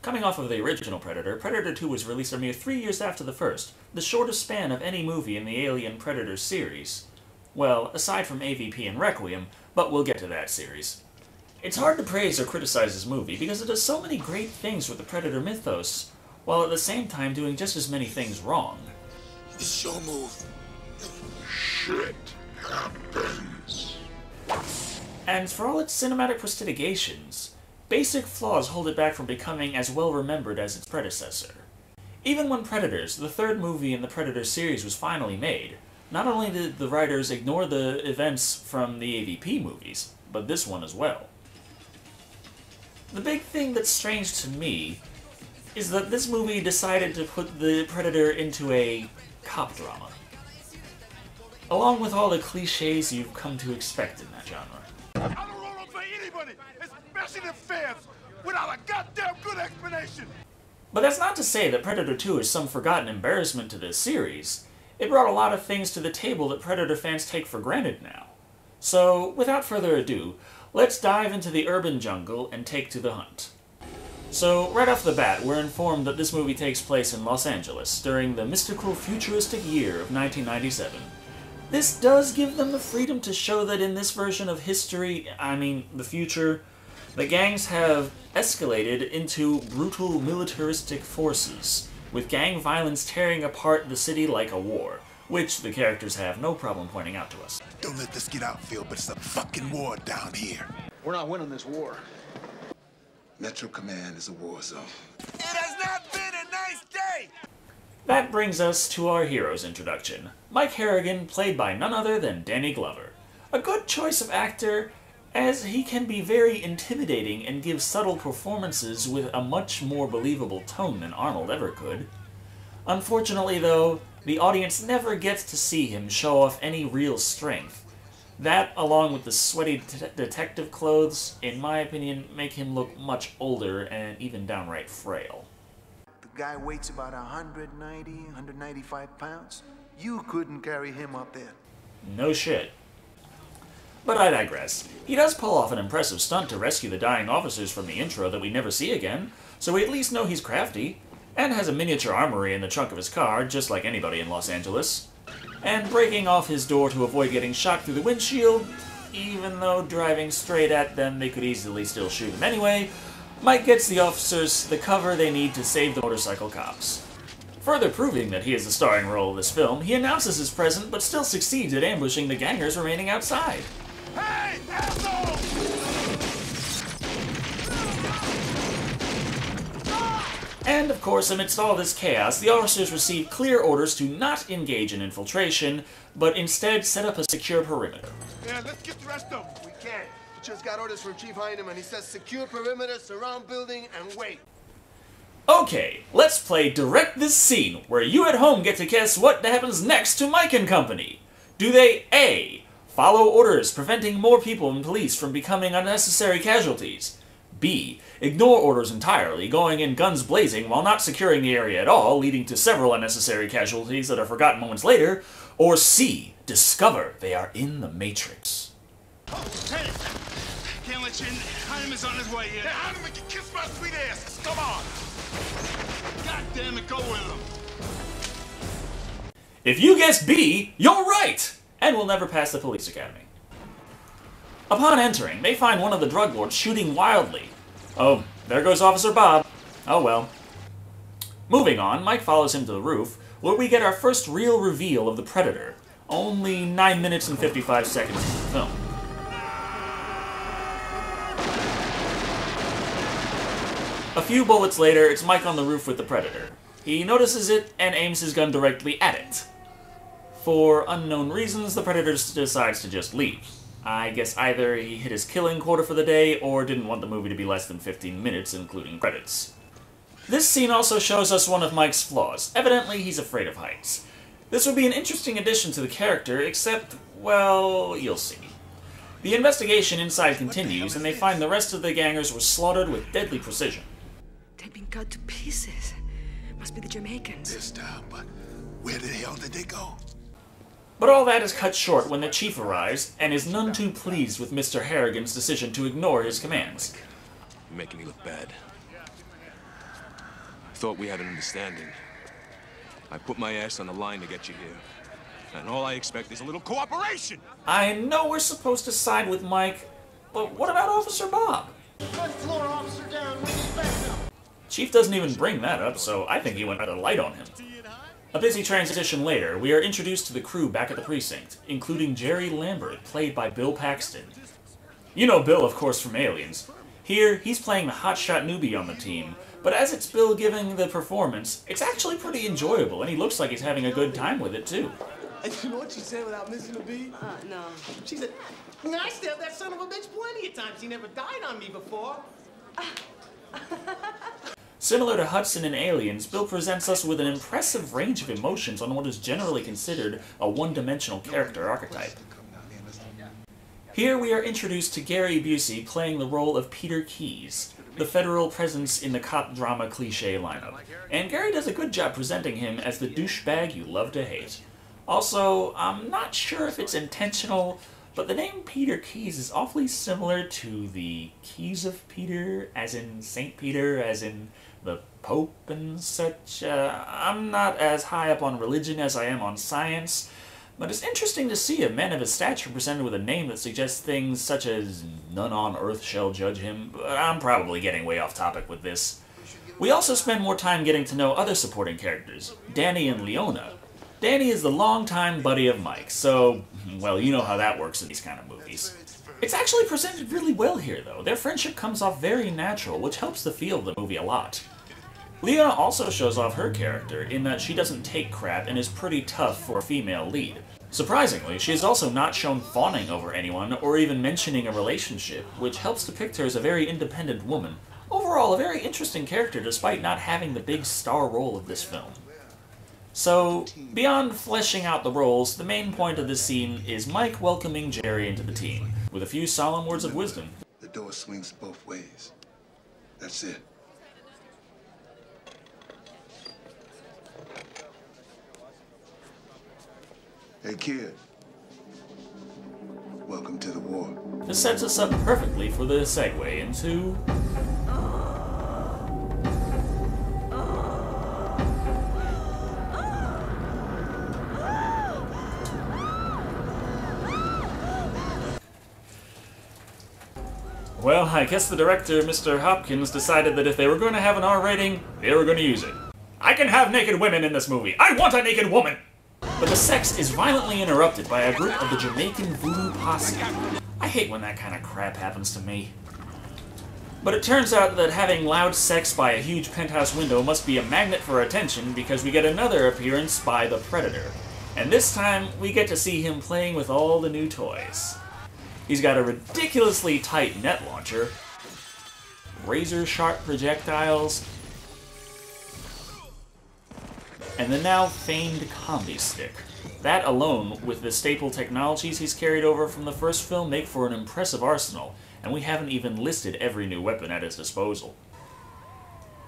Coming off of the original Predator, Predator 2 was released a mere 3 years after the first, the shortest span of any movie in the Alien Predator series. Well, aside from AVP and Requiem, but we'll get to that series. It's hard to praise or criticize this movie because it does so many great things with the Predator mythos, while at the same time doing just as many things wrong. It's your move. Shit happens. And for all its cinematic prestidigitations, basic flaws hold it back from becoming as well remembered as its predecessor. Even when Predators, the third movie in the Predator series, was finally made, not only did the writers ignore the events from the AVP movies, but this one as well. The big thing that's strange to me is that this movie decided to put the Predator into a cop drama, along with all the cliches you've come to expect in that genre. I don't roll over anybody, especially the fans, without a goddamn good explanation! But that's not to say that Predator 2 is some forgotten embarrassment to this series. It brought a lot of things to the table that Predator fans take for granted now. So, without further ado, let's dive into the urban jungle and take to the hunt. So, right off the bat, we're informed that this movie takes place in Los Angeles during the mystical, futuristic year of 1997. This does give them the freedom to show that in this version of history, the future, the gangs have escalated into brutal militaristic forces, with gang violence tearing apart the city like a war, which the characters have no problem pointing out to us. Don't let this get out, Phil, but it's a fucking war down here. We're not winning this war. Metro Command is a war zone. It has not been a nice day! That brings us to our hero's introduction. Mike Harrigan, played by none other than Danny Glover. A good choice of actor, as he can be very intimidating and give subtle performances with a much more believable tone than Arnold ever could. Unfortunately, though, the audience never gets to see him show off any real strength. That, along with the sweaty detective clothes, in my opinion, make him look much older and even downright frail. The guy weighs about 190, 195 pounds. You couldn't carry him up there. No shit. But I digress. He does pull off an impressive stunt to rescue the dying officers from the intro that we never see again, so we at least know he's crafty, and has a miniature armory in the trunk of his car, just like anybody in Los Angeles. And breaking off his door to avoid getting shot through the windshield, even though driving straight at them they could easily still shoot him anyway, Mike gets the officers the cover they need to save the motorcycle cops. Further proving that he is the starring role of this film, he announces his presence but still succeeds at ambushing the gangers remaining outside. Hey, asshole! And, of course, amidst all this chaos, the officers receive clear orders to not engage in infiltration, but instead set up a secure perimeter. Yeah, let's get the rest of them. We can't. We just got orders from Chief Heineman. He says secure perimeter, surround building, and wait. Okay, let's play Direct This Scene, where you at home get to guess what happens next to Mike and company. Do they A. Follow orders preventing more people and police from becoming unnecessary casualties? B. Ignore orders entirely, going in guns blazing while not securing the area at all, leading to several unnecessary casualties that are forgotten moments later? Or C. Discover they are in the Matrix? Oh, hey! Can't let you in. Heineman's on his way here. Hey, Heineman can kiss my sweet ass. Come on! God damn it, go with him! If you guessed B, you're right! And will never pass the police academy. Upon entering, they find one of the drug lords shooting wildly. Oh, there goes Officer Bob. Oh well. Moving on, Mike follows him to the roof, where we get our first real reveal of the Predator, only 9 minutes and 55 seconds into the film. A few bullets later, it's Mike on the roof with the Predator. He notices it and aims his gun directly at it. For unknown reasons, the Predator decides to just leave. I guess either he hit his killing quota for the day, or didn't want the movie to be less than 15 minutes, including credits. This scene also shows us one of Mike's flaws. Evidently, he's afraid of heights. This would be an interesting addition to the character, except, well, you'll see. The investigation inside continues, and they find the rest of the gangers were slaughtered with deadly precision. They've been cut to pieces. Must be the Jamaicans. This time, but where the hell did they go? But all that is cut short when the chief arrives, and is none too pleased with Mr. Harrigan's decision to ignore his commands. You're making me look bad. thought we had an understanding. I put my ass on the line to get you here. And all I expect is a little cooperation! I know we're supposed to side with Mike, but what about Officer Bob? Front floor officer down, what's back up? Chief doesn't even bring that up, so I think he went out of light on him. A busy transition later, we are introduced to the crew back at the precinct, including Jerry Lambert, played by Bill Paxton. You know Bill, of course, from Aliens. Here, he's playing the hotshot newbie on the team, but as it's Bill giving the performance, it's actually pretty enjoyable, and he looks like he's having a good time with it, too. You know what she said without missing a beat? No. She said, I stabbed that son of a bitch plenty of times. He never died on me before. Similar to Hudson in Aliens, Bill presents us with an impressive range of emotions on what is generally considered a one-dimensional character archetype. Here we are introduced to Gary Busey playing the role of Peter Keyes, the federal presence in the cop drama cliché lineup, and Gary does a good job presenting him as the douchebag you love to hate. Also, I'm not sure if it's intentional, but the name Peter Keyes is awfully similar to the Keys of Peter, as in St. Peter, as in the Pope and such. I'm not as high up on religion as I am on science, but it's interesting to see a man of his stature presented with a name that suggests things such as none on earth shall judge him, but I'm probably getting way off topic with this. We also spend more time getting to know other supporting characters, Danny and Leona. Danny is the longtime buddy of Mike, so, well, you know how that works in these kind of movies. It's actually presented really well here, though. Their friendship comes off very natural, which helps the feel of the movie a lot. Leona also shows off her character in that she doesn't take crap and is pretty tough for a female lead. Surprisingly, she is also not shown fawning over anyone or even mentioning a relationship, which helps depict her as a very independent woman. Overall, a very interesting character despite not having the big star role of this film. So, beyond fleshing out the roles, the main point of this scene is Mike welcoming Jerry into the team, with a few solemn words of wisdom. The door swings both ways. That's it. Hey, kid. Welcome to the war. This sets us up perfectly for the segue into... Well, I guess the director, Mr. Hopkins, decided that if they were going to have an R rating, they were going to use it. I can have naked women in this movie! I want a naked woman! But the sex is violently interrupted by a group of the Jamaican Voodoo Posse. I hate when that kind of crap happens to me. But it turns out that having loud sex by a huge penthouse window must be a magnet for attention because we get another appearance by the Predator. And this time, we get to see him playing with all the new toys. He's got a ridiculously tight net launcher, razor-sharp projectiles, and the now famed combi stick. That alone, with the staple technologies he's carried over from the first film, make for an impressive arsenal, and we haven't even listed every new weapon at his disposal.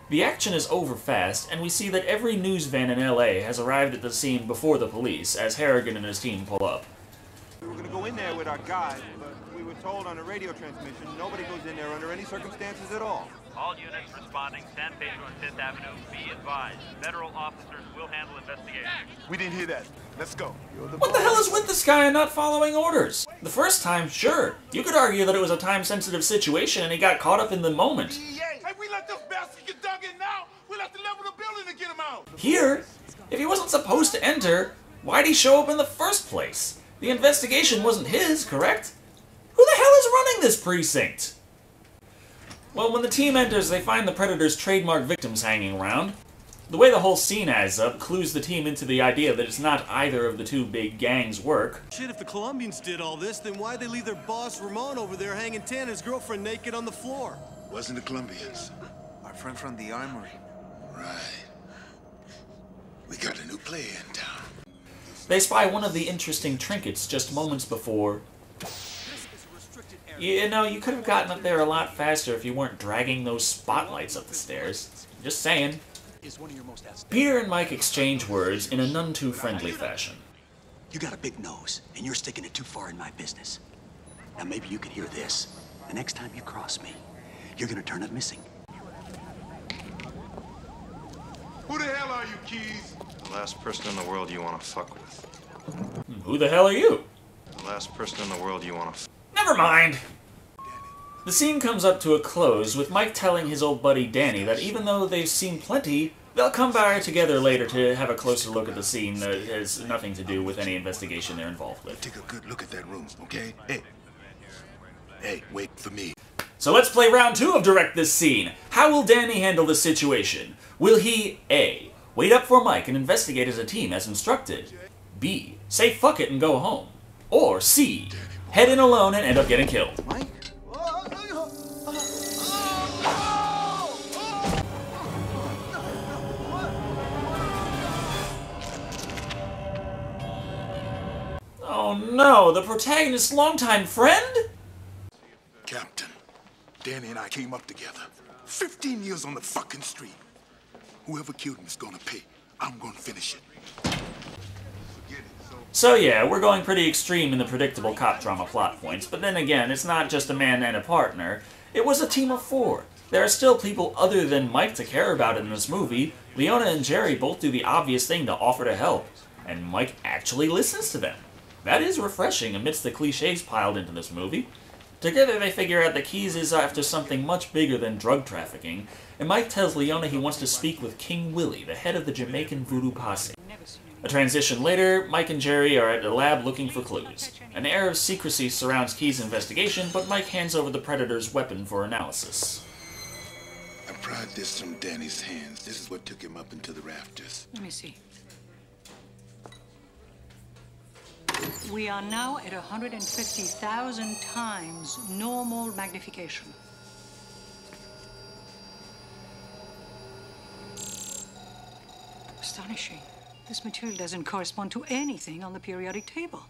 The action is over fast, and we see that every news van in LA has arrived at the scene before the police, as Harrigan and his team pull up. We were going to go in there with our guide, but we were told on a radio transmission nobody goes in there under any circumstances at all. All units responding San Pedro and 5th Avenue, be advised. Federal officers will handle investigation. We didn't hear that. Let's go. What the hell is with this guy and not following orders? The first time, sure. You could argue that it was a time-sensitive situation and he got caught up in the moment. Hey, we let this bastard get dug in now. We'll have to level the building to get him out. Here, if he wasn't supposed to enter, why'd he show up in the first place? The investigation wasn't his, correct? Who the hell is running this precinct? Well, when the team enters, they find the Predator's trademark victims hanging around. The way the whole scene adds up clues the team into the idea that it's not either of the two big gangs' work. Shit, if the Colombians did all this, then why'd they leave their boss, Ramon, over there hanging tan and his girlfriend naked on the floor? Wasn't the Colombians. Our friend from the armory. Right. We got a new player in town. They spy one of the interesting trinkets just moments before. You know, you could have gotten up there a lot faster if you weren't dragging those spotlights up the stairs. Just saying. Peter and Mike exchange words in a none-too-friendly fashion. You got a big nose, and you're sticking it too far in my business. Now maybe you can hear this. The next time you cross me, you're gonna turn up missing. are you, Keys? The last person in the world you want to fuck with. Who the hell are you? The last person in the world you want to Never mind. The scene comes up to a close with Mike telling his old buddy Danny that even though they've seen plenty, they'll come by together later to have a closer look at the scene that has nothing to do with any investigation they're involved with. Take a good look at that room, okay? Hey, wait for me. So let's play round 2 of Direct This Scene. How will Danny handle the situation? Will he, A, wait up for Mike and investigate as a team as instructed? B, say fuck it and go home? Or C, head in alone and end up getting killed? Mike? Oh no, the protagonist's longtime friend? Captain, Danny and I came up together. 15 years on the fucking street. Whoever killed him is gonna pay. I'm gonna finish it. So yeah, we're going pretty extreme in the predictable cop drama plot points, but then again, it's not just a man and a partner. It was a team of 4. There are still people other than Mike to care about in this movie. Leona and Jerry both do the obvious thing to offer to help, and Mike actually listens to them. That is refreshing amidst the cliches piled into this movie. Together they figure out that Keys is after something much bigger than drug trafficking, and Mike tells Leona he wants to speak with King Willie, the head of the Jamaican voodoo posse. A transition later, Mike and Jerry are at the lab looking for clues. An air of secrecy surrounds Keys' investigation, but Mike hands over the Predator's weapon for analysis. I pried this from Danny's hands. This is what took him up into the rafters. Let me see. We are now at 150,000 times normal magnification. Astonishing. This material doesn't correspond to anything on the periodic table.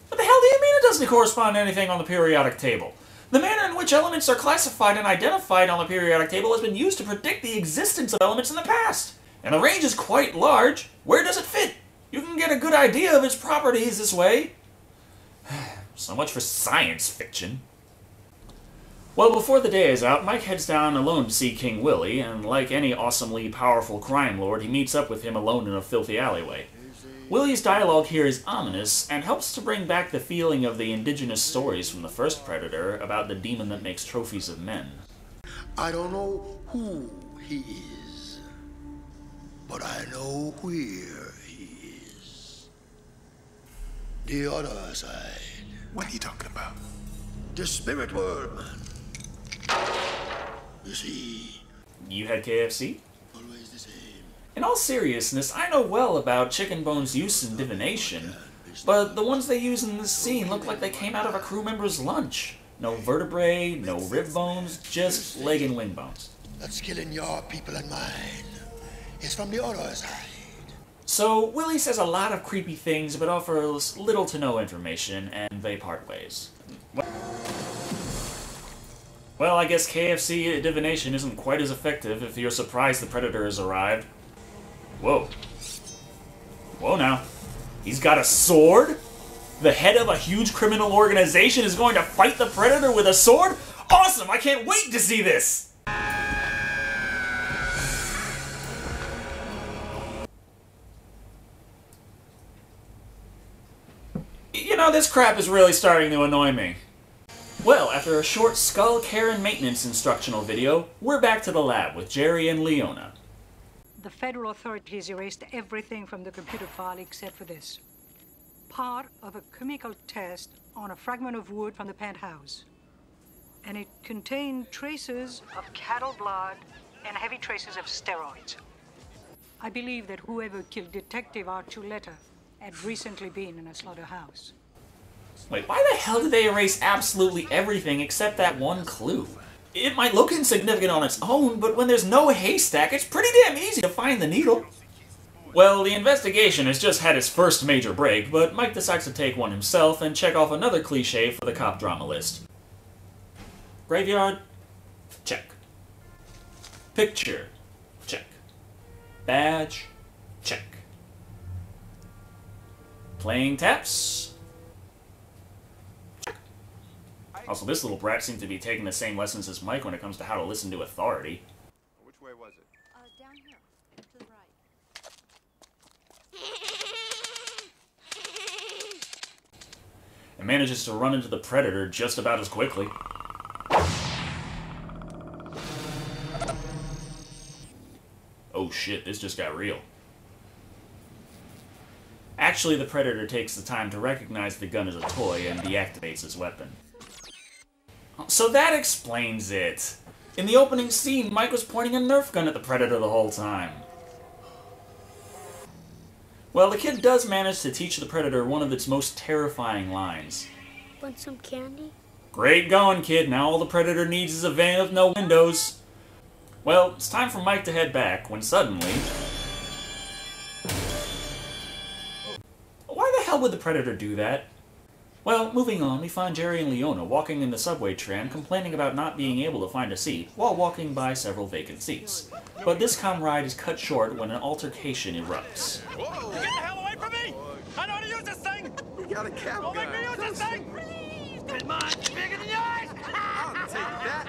What the hell do you mean it doesn't correspond to anything on the periodic table? The manner in which elements are classified and identified on the periodic table has been used to predict the existence of elements in the past. And the range is quite large. Where does it fit? You can get a good idea of its properties this way. So much for science fiction. Well, before the day is out, Mike heads down alone to see King Willie, and like any awesomely powerful crime lord, he meets up with him alone in a filthy alleyway. Willie's dialogue here is ominous, and helps to bring back the feeling of the indigenous stories from the first Predator about the demon that makes trophies of men. I don't know who he is, but I know where he is. The other side. What are you talking about? The spirit world, man. You see? You had KFC? Always the same. In all seriousness, I know well about chicken bones' use in divination, but the ones they use in this scene look like they came out of a crew member's lunch. No vertebrae, no rib bones, just leg and wing bones. That's killing your people and mine. It's from the other side. So, Willie says a lot of creepy things, but offers little to no information, and they part ways. Well, I guess KFC divination isn't quite as effective if you're surprised the Predator has arrived. Whoa. Whoa now. He's got a sword? The head of a huge criminal organization is going to fight the Predator with a sword? Awesome! I can't wait to see this! You know, this crap is really starting to annoy me. Well, after a short skull care and maintenance instructional video, we're back to the lab with Jerry and Leona. The federal authorities erased everything from the computer file except for this. Part of a chemical test on a fragment of wood from the penthouse. And it contained traces of cattle blood and heavy traces of steroids. I believe that whoever killed Detective Archuleta had recently been in a slaughterhouse. Wait, why the hell did they erase absolutely everything except that one clue? It might look insignificant on its own, but when there's no haystack, it's pretty damn easy to find the needle. Well, the investigation has just had its first major break, but Mike decides to take one himself and check off another cliché for the cop drama list. Graveyard? Check. Picture? Check. Badge? Check. Playing taps? Also, this little brat seems to be taking the same lessons as Mike when it comes to how to listen to authority. Which way was it? down here, to the right. And manages to run into the Predator just about as quickly. Oh shit, this just got real. Actually, the Predator takes the time to recognize the gun as a toy and deactivates his weapon. So that explains it. In the opening scene, Mike was pointing a Nerf gun at the Predator the whole time. Well, the kid does manage to teach the Predator one of its most terrifying lines. Want some candy? Great going, kid. Now all the Predator needs is a van with no windows. Well, it's time for Mike to head back, when suddenly... Why the hell would the Predator do that? Well, moving on, we find Jerry and Leona walking in the subway tram complaining about not being able to find a seat while walking by several vacant seats. But this comrade is cut short when an altercation erupts. Whoa! Get the hell away from me! I know how to use this thing! You got a cab Don't make me use this thing! Please! Come on, bigger than yours! I'll take that.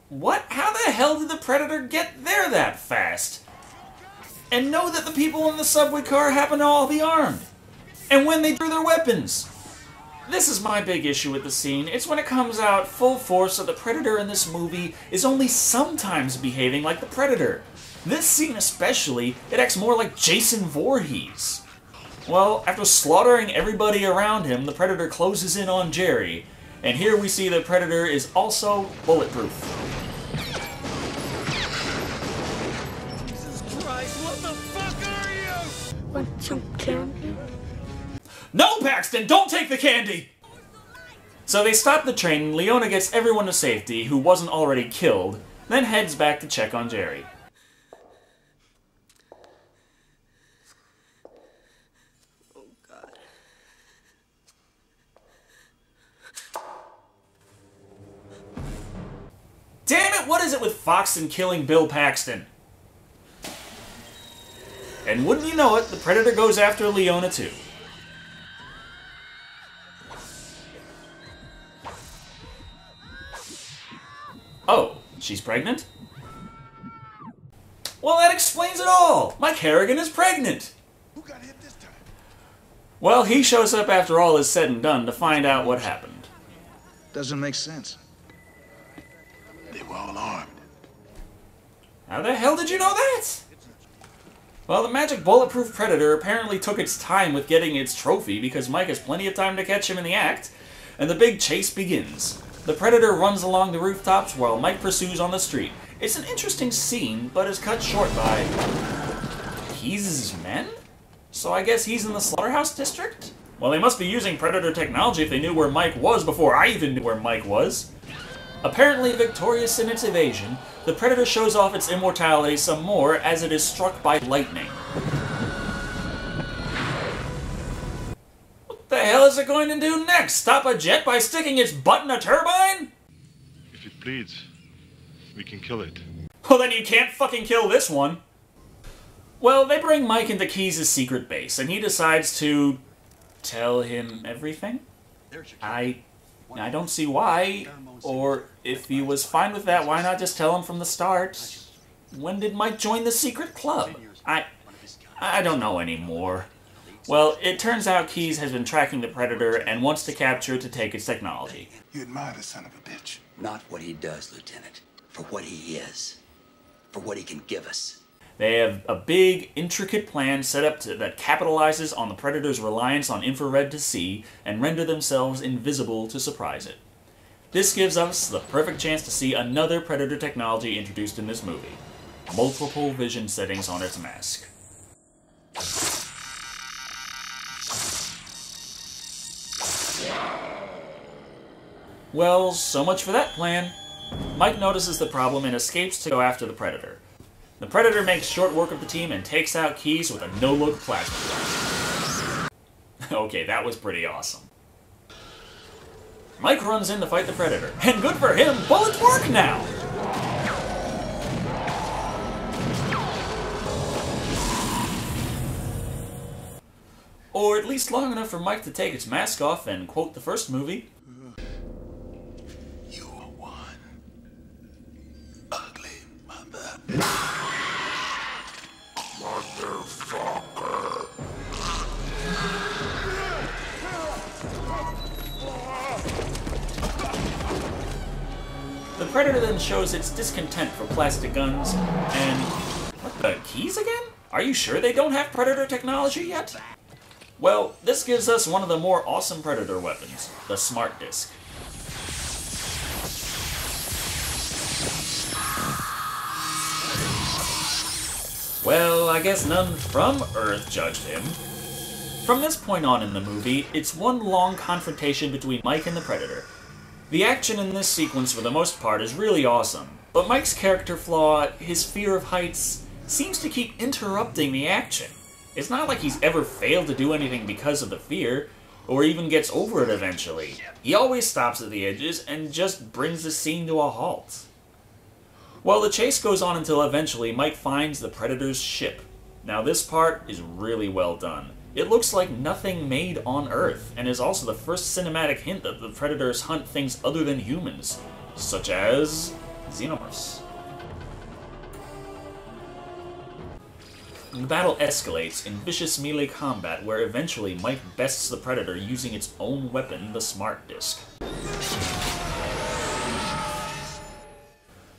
What? How the hell did the Predator get there that fast? And know that the people in the subway car happen to all be armed. And when they drew their weapons. This is my big issue with the scene. It's when it comes out full force that the Predator in this movie is only sometimes behaving like the Predator. This scene especially, it acts more like Jason Voorhees. Well, after slaughtering everybody around him, the Predator closes in on Jerry. And here we see the Predator is also bulletproof. Jesus Christ, what the fuck are you? Want some candy? No, Paxton, don't take the candy! So they stop the train and Leona gets everyone to safety who wasn't already killed, then heads back to check on Jerry. Oh, God. Damn it, what is it with Foxton killing Bill Paxton? And wouldn't you know it, the Predator goes after Leona too. Oh, she's pregnant? Well, that explains it all! Mike Harrigan is pregnant! Who got hit this time? Well, he shows up after all is said and done to find out what happened. Doesn't make sense. They were all armed. How the hell did you know that? Well, the magic bulletproof Predator apparently took its time with getting its trophy because Mike has plenty of time to catch him in the act, and the big chase begins. The Predator runs along the rooftops while Mike pursues on the street. It's an interesting scene, but is cut short by... Keyes' men? So I guess he's in the Slaughterhouse District? Well, they must be using Predator technology if they knew where Mike was before I even knew where Mike was. Apparently victorious in its evasion, the Predator shows off its immortality some more as it is struck by lightning. What the hell is it going to do next? Stop a jet by sticking its butt in a turbine? If it bleeds, we can kill it. Well, then you can't fucking kill this one. Well, they bring Mike into Keyes' secret base, and he decides to tell him everything? I don't see why, or if he was fine with that, why not just tell him from the start? When did Mike join the secret club? I don't know anymore. Well, it turns out Keyes has been tracking the Predator and wants to capture it to take its technology. You admire the son of a bitch. Not what he does, Lieutenant. For what he is. For what he can give us. They have a big, intricate plan set up that capitalizes on the Predator's reliance on infrared to see and render themselves invisible to surprise it. This gives us the perfect chance to see another Predator technology introduced in this movie. Multiple vision settings on its mask. Well, so much for that plan. Mike notices the problem and escapes to go after the Predator. The Predator makes short work of the team and takes out Keyes with a no-look plasma blast. Okay, that was pretty awesome. Mike runs in to fight the Predator, and good for him, bullets work now! or at least long enough for Mike to take its mask off and quote the first movie. You are one ugly mother. Motherfucker. The Predator then shows its discontent for plastic guns, and... what, the keys again? Are you sure they don't have Predator technology yet? Well, this gives us one of the more awesome Predator weapons, the Smart Disc. Well, I guess none from Earth judged him. From this point on in the movie, it's one long confrontation between Mike and the Predator. The action in this sequence, for the most part, is really awesome, but Mike's character flaw, his fear of heights, seems to keep interrupting the action. It's not like he's ever failed to do anything because of the fear, or even gets over it eventually. He always stops at the edges and just brings the scene to a halt. Well, the chase goes on until eventually Mike finds the Predator's ship. Now this part is really well done. It looks like nothing made on Earth, and is also the first cinematic hint that the Predators hunt things other than humans, such as xenomorphs. The battle escalates in vicious melee combat, where eventually Mike bests the Predator using its own weapon, the Smart Disc.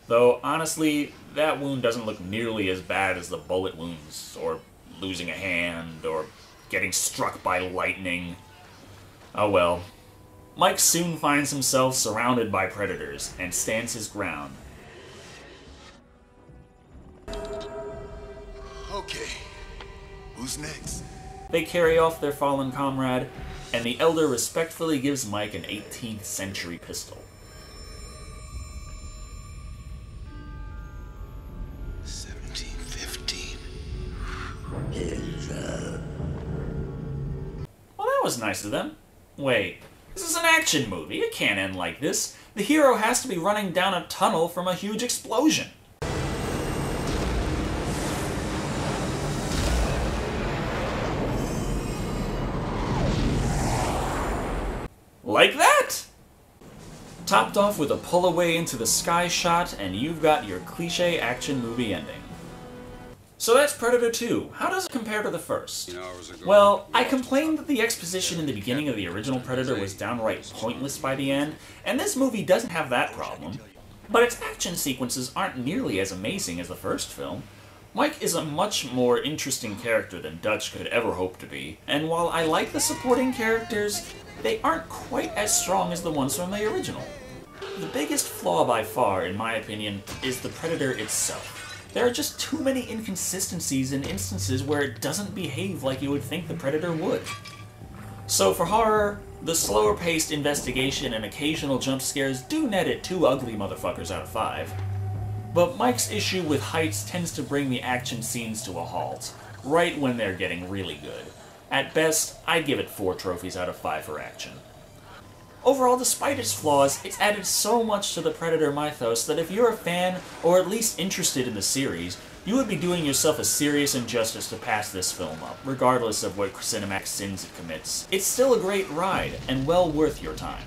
Though, honestly, that wound doesn't look nearly as bad as the bullet wounds, or losing a hand, or getting struck by lightning. Oh well. Mike soon finds himself surrounded by Predators, and stands his ground. Okay, who's next? They carry off their fallen comrade, and the Elder respectfully gives Mike an 18th century pistol. 1715. Well, that was nice of them. Wait, this is an action movie. It can't end like this. The hero has to be running down a tunnel from a huge explosion. Like that! Topped off with a pull away into the sky shot, and you've got your cliche action movie ending. So that's Predator 2. How does it compare to the first? Well, I complained that the exposition in the beginning of the original Predator was downright pointless by the end, and this movie doesn't have that problem. But its action sequences aren't nearly as amazing as the first film. Mike is a much more interesting character than Dutch could ever hope to be, and while I like the supporting characters, they aren't quite as strong as the ones from the original. The biggest flaw by far, in my opinion, is the Predator itself. There are just too many inconsistencies and instances where it doesn't behave like you would think the Predator would. So for horror, the slower-paced investigation and occasional jump scares do net it 2 ugly motherfuckers out of 5. But Mike's issue with heights tends to bring the action scenes to a halt, right when they're getting really good. At best, I'd give it 4 trophies out of 5 for action. Overall, despite its flaws, it's added so much to the Predator mythos that if you're a fan, or at least interested in the series, you would be doing yourself a serious injustice to pass this film up, regardless of what cinematic sins it commits. It's still a great ride, and well worth your time.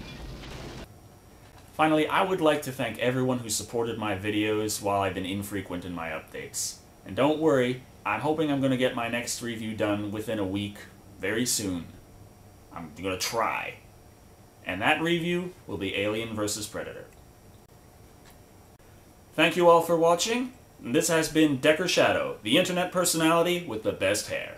Finally, I would like to thank everyone who supported my videos while I've been infrequent in my updates. And don't worry, I'm hoping I'm going to get my next review done within a week, very soon. I'm going to try. And that review will be Alien vs. Predator. Thank you all for watching. This has been Decker Shado, the internet personality with the best hair.